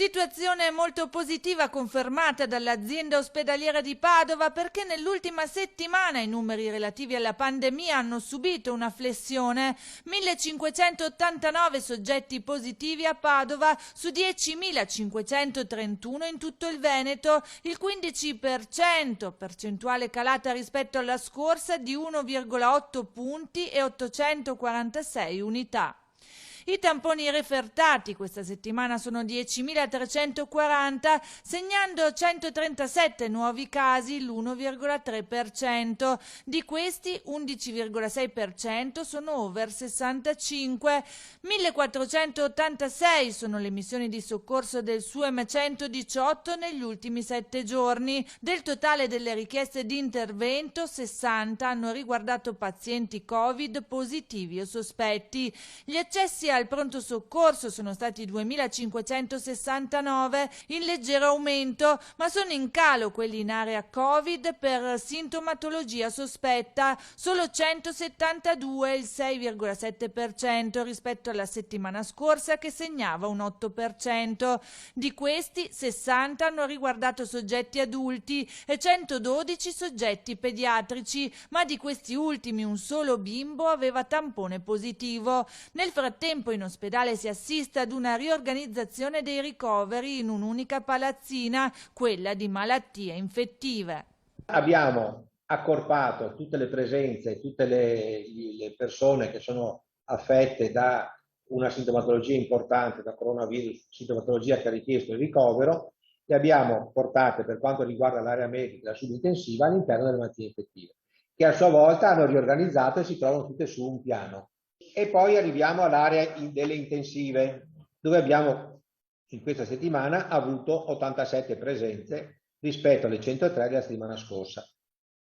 Situazione molto positiva confermata dall'azienda ospedaliera di Padova perché nell'ultima settimana i numeri relativi alla pandemia hanno subito una flessione. 1589 soggetti positivi a Padova su 10.531 in tutto il Veneto, il 15%, percentuale calata rispetto alla scorsa di 1,8 punti e 846 unità. I tamponi refertati questa settimana sono 10.340, segnando 137 nuovi casi, l'1,3%. Di questi 11,6% sono over 65. 1.486 sono le missioni di soccorso del SUEM 118 negli ultimi 7 giorni. Del totale delle richieste di intervento, 60 hanno riguardato pazienti Covid positivi o sospetti. Gli accessi al pronto soccorso sono stati 2.569, in leggero aumento, ma sono in calo quelli in area Covid per sintomatologia sospetta, solo 172, il 6,7% rispetto alla settimana scorsa che segnava un 8%. Di questi 60 hanno riguardato soggetti adulti e 112 soggetti pediatrici, ma di questi ultimi un solo bimbo aveva tampone positivo. Nel frattempo in ospedale si assiste ad una riorganizzazione dei ricoveri in un'unica palazzina, quella di malattie infettive. Abbiamo accorpato tutte le presenze, tutte le persone che sono affette da una sintomatologia importante, da coronavirus, sintomatologia che ha richiesto il ricovero, le abbiamo portate per quanto riguarda l'area medica e la subintensiva all'interno delle malattie infettive, che a sua volta hanno riorganizzato e si trovano tutte su un piano. E poi arriviamo all'area delle intensive, dove abbiamo in questa settimana avuto 87 presenze rispetto alle 103 della settimana scorsa.